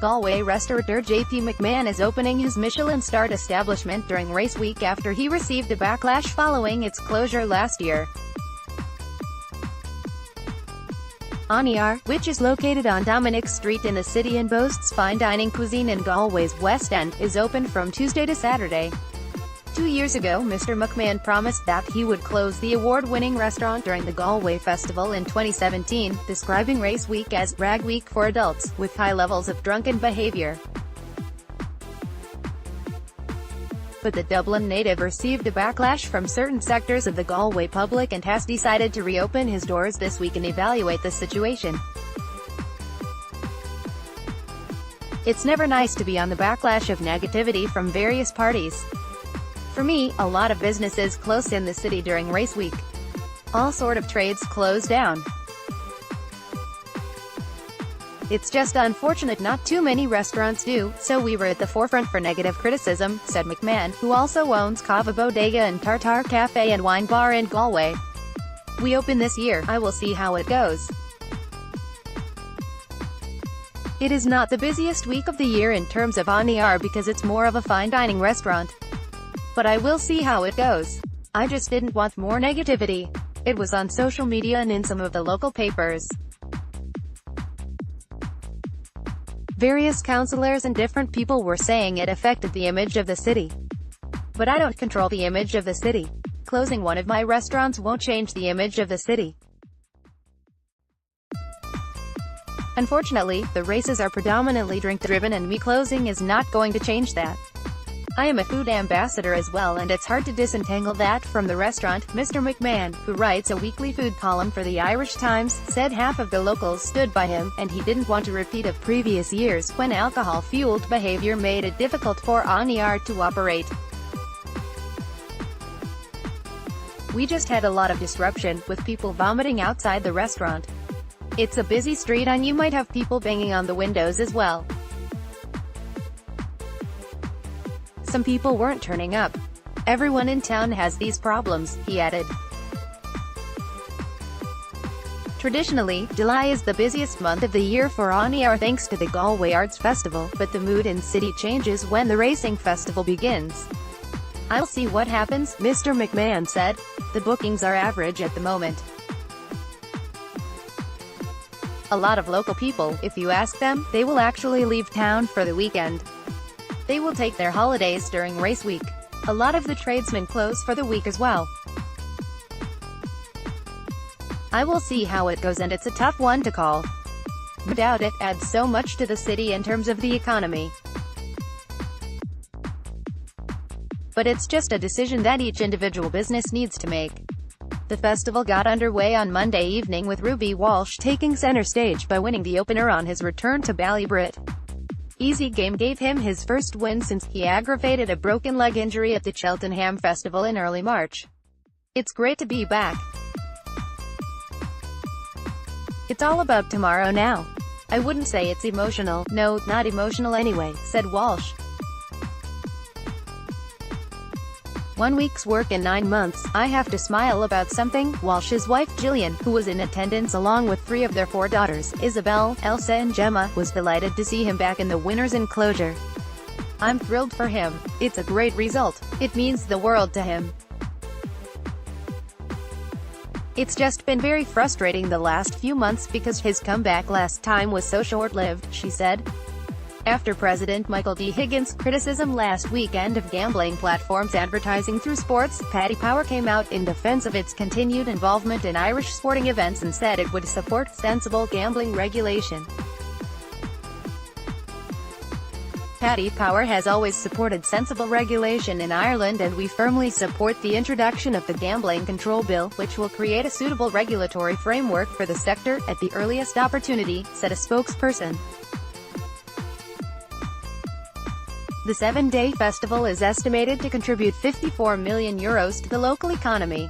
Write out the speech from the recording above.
Galway restaurateur JP McMahon is opening his Michelin-starred establishment during race week after he received a backlash following its closure last year. Aniar, which is located on Dominick Street in the city and boasts fine dining cuisine in Galway's West End, is open from Tuesday to Saturday. 2 years ago, Mr McMahon promised that he would close the award-winning restaurant during the Galway Festival in 2017, describing race week as "rag week for adults, with high levels of drunken behavior." But the Dublin native received a backlash from certain sectors of the Galway public and has decided to reopen his doors this week and evaluate the situation. It's never nice to be on the backlash of negativity from various parties. For me, a lot of businesses close in the city during race week. All sort of trades close down. It's just unfortunate not too many restaurants do, so we were at the forefront for negative criticism, said McMahon, who also owns Cava Bodega and Tartar Cafe and Wine Bar in Galway. "We open this year, I will see how it goes. It is not the busiest week of the year in terms of Aniar because it's more of a fine dining restaurant. But I will see how it goes. I just didn't want more negativity." It was on social media and in some of the local papers. Various councillors and different people were saying it affected the image of the city. But I don't control the image of the city. Closing one of my restaurants won't change the image of the city. Unfortunately, the races are predominantly drink-driven and me closing is not going to change that. I am a food ambassador as well and it's hard to disentangle that from the restaurant. Mr McMahon, who writes a weekly food column for the Irish Times, said half of the locals stood by him, and he didn't want a repeat of previous years when alcohol-fueled behavior made it difficult for Aniar to operate. "We just had a lot of disruption, with people vomiting outside the restaurant. It's a busy street and you might have people banging on the windows as well. Some people weren't turning up. Everyone in town has these problems," he added. Traditionally, July is the busiest month of the year for Aniar thanks to the Galway Arts Festival, but the mood in city changes when the racing festival begins. "I'll see what happens," Mr McMahon said. "The bookings are average at the moment. A lot of local people, if you ask them, they will actually leave town for the weekend. They will take their holidays during race week. A lot of the tradesmen close for the week as well. I will see how it goes and it's a tough one to call. No doubt it adds so much to the city in terms of the economy. But it's just a decision that each individual business needs to make." The festival got underway on Monday evening with Ruby Walsh taking center stage by winning the opener on his return to Ballybrit. Easy game gave him his first win since he aggravated a broken leg injury at the Cheltenham Festival in early March. "It's great to be back. It's all about tomorrow now. I wouldn't say it's emotional, no, not emotional anyway," said Walsh. "1 week's work in 9 months, I have to smile about something." Walsh's wife Gillian, who was in attendance along with 3 of their 4 daughters, Isabel, Elsa and Gemma, was delighted to see him back in the winner's enclosure. "I'm thrilled for him. It's a great result. It means the world to him. It's just been very frustrating the last few months because his comeback last time was so short-lived," she said. After President Michael D. Higgins' criticism last weekend of gambling platforms advertising through sports, Paddy Power came out in defense of its continued involvement in Irish sporting events and said it would support sensible gambling regulation. "Paddy Power has always supported sensible regulation in Ireland and we firmly support the introduction of the Gambling Control Bill, which will create a suitable regulatory framework for the sector, at the earliest opportunity," said a spokesperson. The 7-day festival is estimated to contribute €54 million to the local economy.